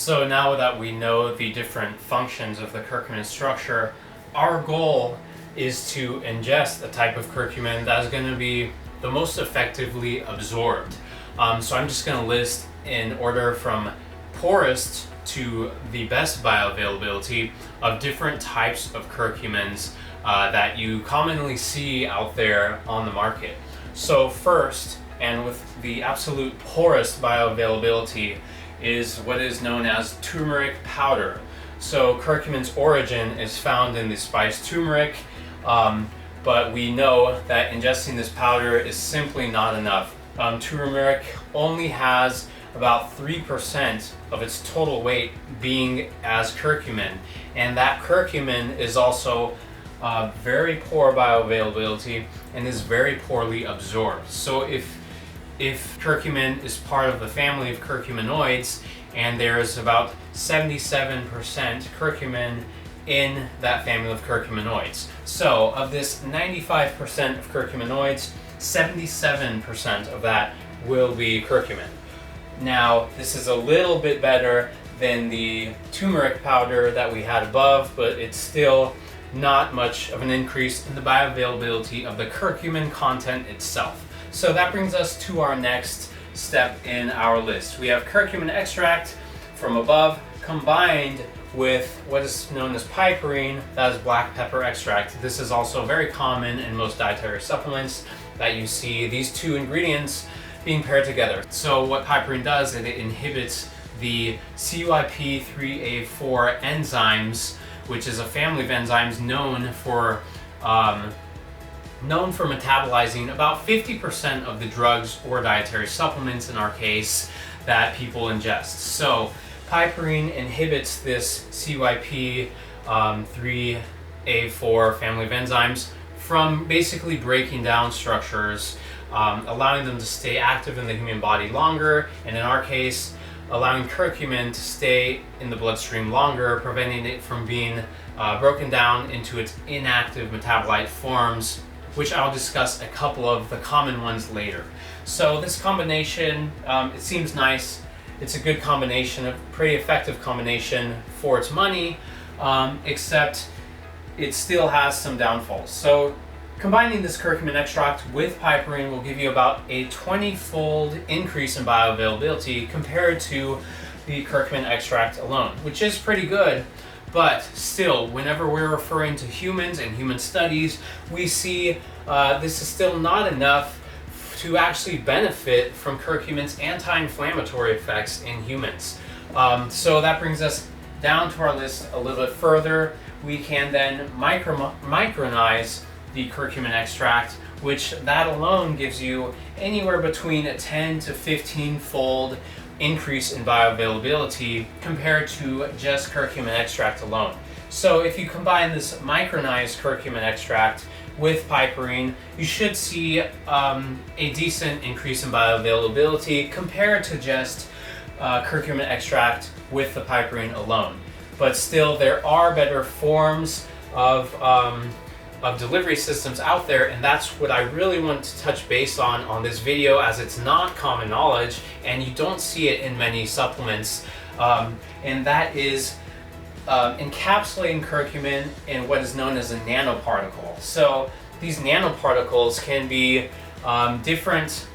So now that we know the different functions of the curcumin structure, our goal is to ingest a type of curcumin that is going to be the most effectively absorbed. So I'm just going to list in order from poorest to the best bioavailability of different types of curcumins that you commonly see out there on the market. So first, and with the absolute poorest bioavailability, is what is known as turmeric powder. So curcumin's origin is found in the spice turmeric, but we know that ingesting this powder is simply not enough. Turmeric only has about 3% of its total weight being as curcumin, and that curcumin is also very poor bioavailability and is very poorly absorbed. So if curcumin is part of the family of curcuminoids, and there's about 77% curcumin in that family of curcuminoids. So of this 95% of curcuminoids, 77% of that will be curcumin. Now, this is a little bit better than the turmeric powder that we had above, but it's still not much of an increase in the bioavailability of the curcumin content itself. So that brings us to our next step in our list. We have curcumin extract from above combined with what is known as piperine, that is black pepper extract. This is also very common in most dietary supplements that you see these two ingredients being paired together. So what piperine does is it inhibits the CYP3A4 enzymes, which is a family of enzymes known for metabolizing about 50% of the drugs or dietary supplements, in our case, that people ingest. So piperine inhibits this CYP3A4 family of enzymes from basically breaking down structures, allowing them to stay active in the human body longer, and in our case, allowing curcumin to stay in the bloodstream longer, preventing it from being broken down into its inactive metabolite forms, which I'll discuss a couple of the common ones later. So this combination, it seems nice. It's a good combination, a pretty effective combination for its money, except it still has some downfalls. So combining this curcumin extract with piperine will give you about a 20-fold increase in bioavailability compared to the curcumin extract alone, which is pretty good. But still, whenever we're referring to humans and human studies, we see this is still not enough to actually benefit from curcumin's anti-inflammatory effects in humans. So that brings us down to our list a little bit further. We can then micronize the curcumin extract, which that alone gives you anywhere between a 10 to 15-fold increase in bioavailability compared to just curcumin extract alone. So if you combine this micronized curcumin extract with piperine, you should see a decent increase in bioavailability compared to just curcumin extract with the piperine alone. But still, there are better forms of delivery systems out there, and that's what I really want to touch base on this video, as it's not common knowledge and you don't see it in many supplements, and that is encapsulating curcumin in what is known as a nanoparticle. So these nanoparticles can be different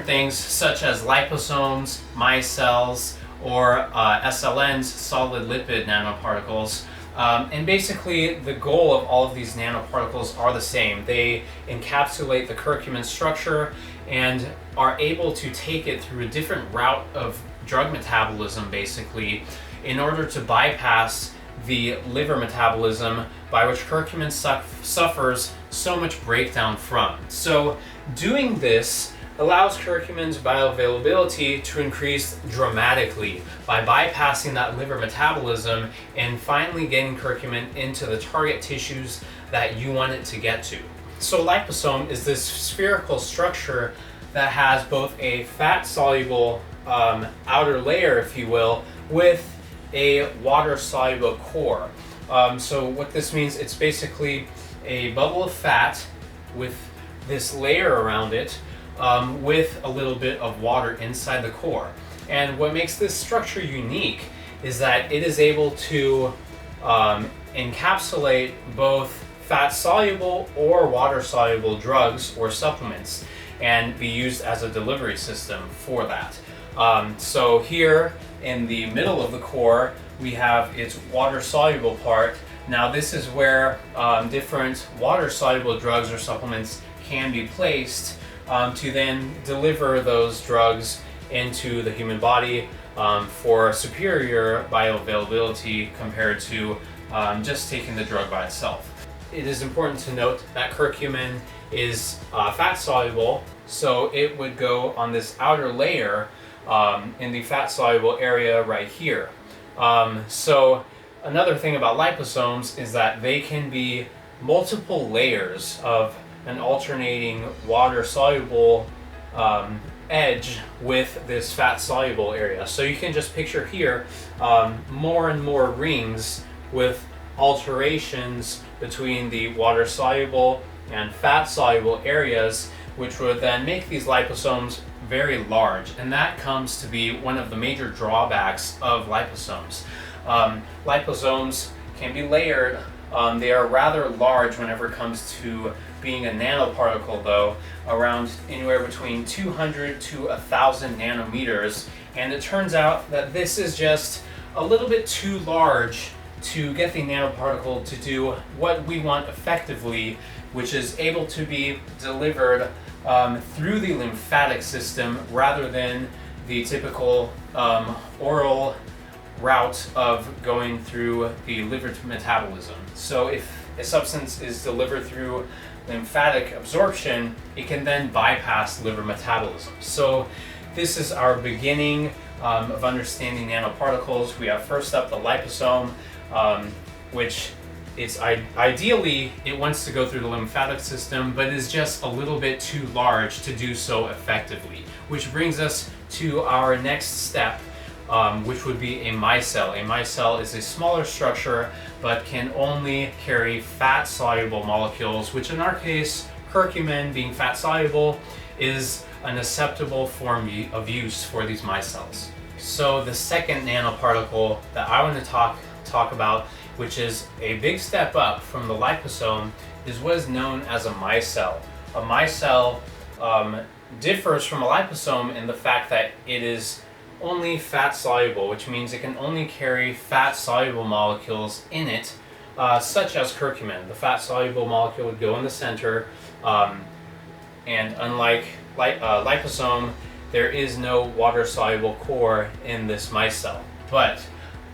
things such as liposomes, micelles, or SLNs, solid lipid nanoparticles. And basically the goal of all of these nanoparticles are the same. They encapsulate the curcumin structure and are able to take it through a different route of drug metabolism, basically, in order to bypass the liver metabolism by which curcumin suffers so much breakdown from. So doing this allows curcumin's bioavailability to increase dramatically by bypassing that liver metabolism and finally getting curcumin into the target tissues that you want it to get to. So liposome is this spherical structure that has both a fat-soluble outer layer, if you will, with a water-soluble core. So what this means, it's basically a bubble of fat with this layer around it, with a little bit of water inside the core. And what makes this structure unique is that it is able to encapsulate both fat-soluble or water-soluble drugs or supplements and be used as a delivery system for that. So here in the middle of the core, we have its water-soluble part. Now this is where different water-soluble drugs or supplements can be placed to then deliver those drugs into the human body for superior bioavailability compared to just taking the drug by itself. It is important to note that curcumin is fat-soluble, so it would go on this outer layer in the fat-soluble area right here. So another thing about liposomes is that they can be multiple layers of an alternating water-soluble edge with this fat-soluble area. So you can just picture here more and more rings with alterations between the water-soluble and fat-soluble areas, which would then make these liposomes very large. And that comes to be one of the major drawbacks of liposomes. Liposomes can be layered. They are rather large whenever it comes to being a nanoparticle, though, around anywhere between 200 to 1,000 nanometers. And it turns out that this is just a little bit too large to get the nanoparticle to do what we want effectively, which is able to be delivered through the lymphatic system rather than the typical oral route of going through the liver metabolism. So if a substance is delivered through lymphatic absorption, it can then bypass liver metabolism. So this is our beginning of understanding nanoparticles. We have first up the liposome, which it's ideally it wants to go through the lymphatic system, but is just a little bit too large to do so effectively. Which brings us to our next step, which would be a micelle. A micelle is a smaller structure, but can only carry fat-soluble molecules, which in our case, curcumin being fat-soluble, is an acceptable form of use for these micelles. So the second nanoparticle that I want to talk about, which is a big step up from the liposome, is what is known as a micelle. A micelle differs from a liposome in the fact that it is only fat-soluble, which means it can only carry fat-soluble molecules in it, such as curcumin. The fat-soluble molecule would go in the center, and unlike liposome, there is no water-soluble core in this micelle. But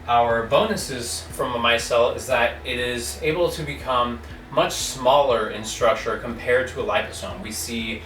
our bonuses from a micelle is that it is able to become much smaller in structure compared to a liposome. We see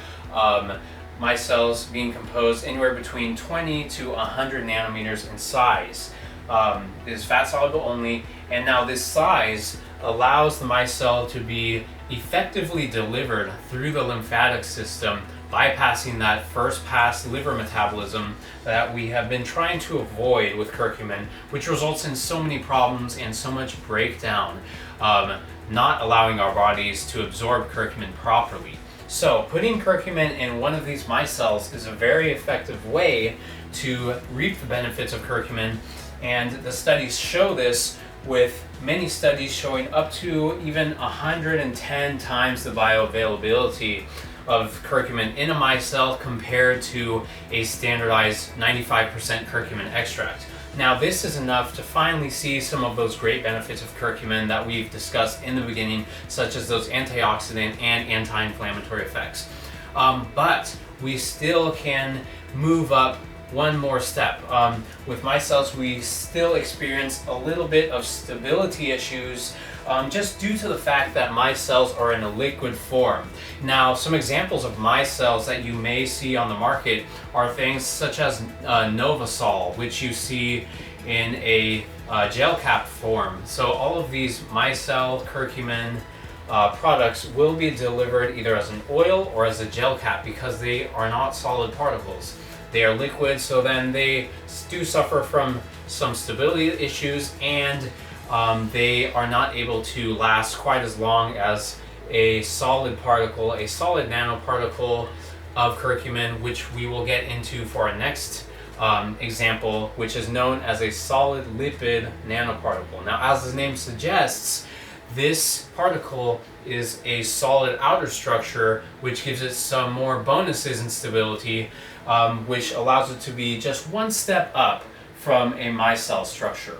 micelles being composed anywhere between 20 to 100 nanometers in size. It is fat-soluble only, and now this size allows the micelle to be effectively delivered through the lymphatic system, bypassing that first pass liver metabolism that we have been trying to avoid with curcumin, which results in so many problems and so much breakdown, not allowing our bodies to absorb curcumin properly. So putting curcumin in one of these micelles is a very effective way to reap the benefits of curcumin, and the studies show this, with many studies showing up to even 110 times the bioavailability of curcumin in a micelle compared to a standardized 95% curcumin extract. Now this is enough to finally see some of those great benefits of curcumin that we've discussed in the beginning, such as those antioxidant and anti-inflammatory effects. But we still can move up one more step. With micelles, we still experience a little bit of stability issues just due to the fact that micelles are in a liquid form. Now, some examples of micelles that you may see on the market are things such as Novasol, which you see in a gel cap form. So all of these micelle curcumin products will be delivered either as an oil or as a gel cap because they are not solid particles. They are liquid, so then they do suffer from some stability issues, and they are not able to last quite as long as a solid particle, a solid nanoparticle of curcumin, which we will get into for our next example, which is known as a solid lipid nanoparticle. Now, as the name suggests, this particle is a solid outer structure, which gives it some more bonuses in stability, which allows it to be just one step up from a micelle structure.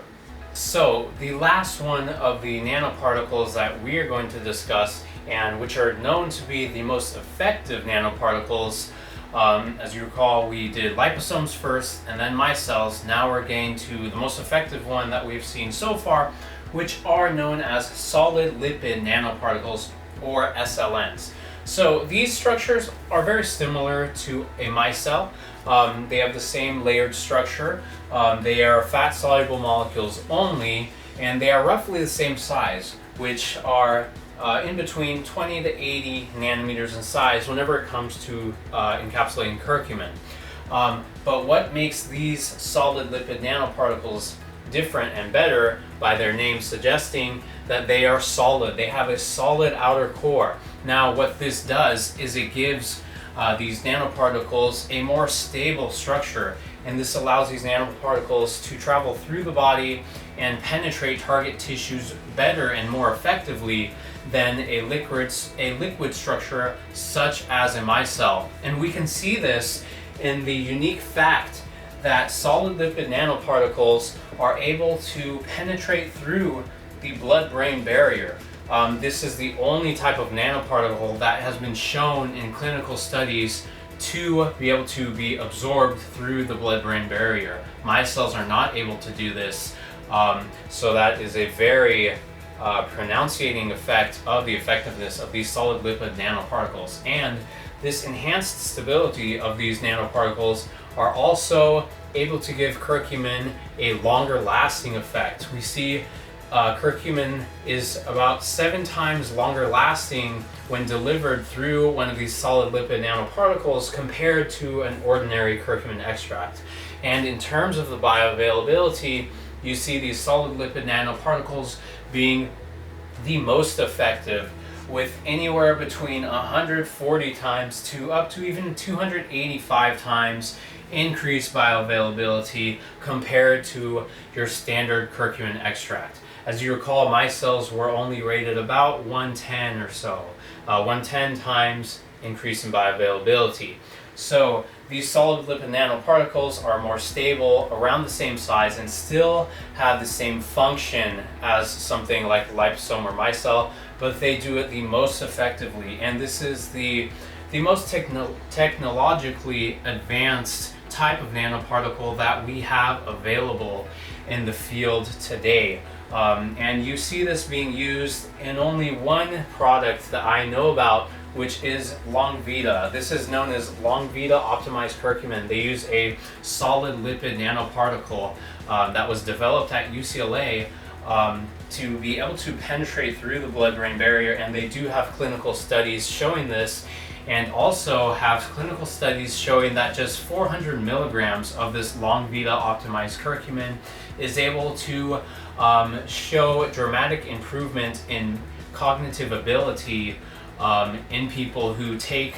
So the last one of the nanoparticles that we are going to discuss, and which are known to be the most effective nanoparticles, as you recall, we did liposomes first and then micelles. Now we're getting to the most effective one that we've seen so far, which are known as solid lipid nanoparticles, or SLNs. So these structures are very similar to a micelle. They have the same layered structure. They are fat-soluble molecules only, and they are roughly the same size, which are in between 20 to 80 nanometers in size whenever it comes to encapsulating curcumin. But what makes these solid lipid nanoparticles different and better, by their name suggesting that they are solid. They have a solid outer core. Now, what this does is it gives these nanoparticles a more stable structure, and this allows these nanoparticles to travel through the body and penetrate target tissues better and more effectively than a liquid structure such as a micelle. And we can see this in the unique fact that solid lipid nanoparticles are able to penetrate through the blood-brain barrier. This is the only type of nanoparticle that has been shown in clinical studies to be able to be absorbed through the blood-brain barrier. Micelles are not able to do this, so that is a very pronouncing effect of the effectiveness of these solid lipid nanoparticles. And this enhanced stability of these nanoparticles are also able to give curcumin a longer lasting effect. We see curcumin is about 7 times longer lasting when delivered through one of these solid lipid nanoparticles compared to an ordinary curcumin extract. And in terms of the bioavailability, you see these solid lipid nanoparticles being the most effective, with anywhere between 140 times to up to even 285 times increased bioavailability compared to your standard curcumin extract. As you recall, micelles were only rated about 110 or so, 110 times increase in bioavailability. So these solid lipid nanoparticles are more stable, around the same size, and still have the same function as something like liposome or micelle, but they do it the most effectively. And this is the most technologically advanced type of nanoparticle that we have available in the field today. And you see this being used in only one product that I know about, which is Longvita. This is known as Longvita Optimized Curcumin. They use a solid lipid nanoparticle that was developed at UCLA to be able to penetrate through the blood-brain barrier, and they do have clinical studies showing this, and also have clinical studies showing that just 400 milligrams of this Longvita Optimized Curcumin is able to show dramatic improvement in cognitive ability in people who take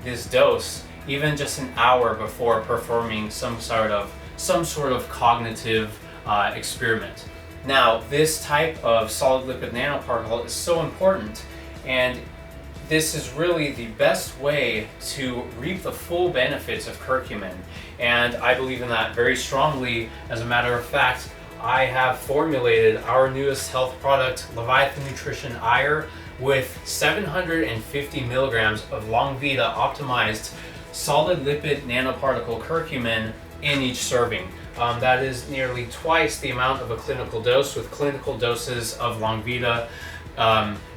this dose even just an hour before performing some sort of cognitive experiment. Now, this type of solid lipid nanoparticle is so important, and this is really the best way to reap the full benefits of curcumin, and I believe in that very strongly. As a matter of fact, I have formulated our newest health product, Leviathan Nutrition IRE, with 750 milligrams of Longvita optimized solid lipid nanoparticle curcumin in each serving. That is nearly twice the amount of a clinical dose, with clinical doses of Longvita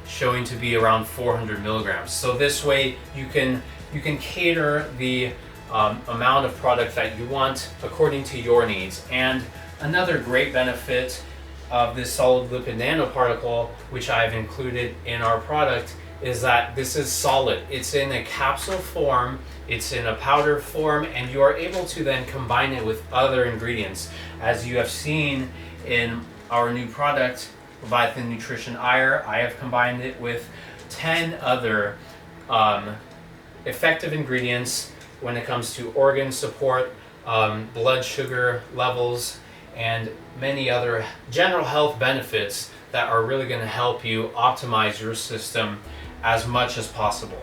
showing to be around 400 milligrams. So this way you can cater the amount of product that you want according to your needs. And another great benefit of this solid lipid nanoparticle, which I've included in our product, is that this is solid. It's in a capsule form, it's in a powder form, and you are able to then combine it with other ingredients. As you have seen in our new product, Leviathan Nutrition IRE, I have combined it with 10 other effective ingredients when it comes to organ support, blood sugar levels, and many other general health benefits that are really going to help you optimize your system as much as possible.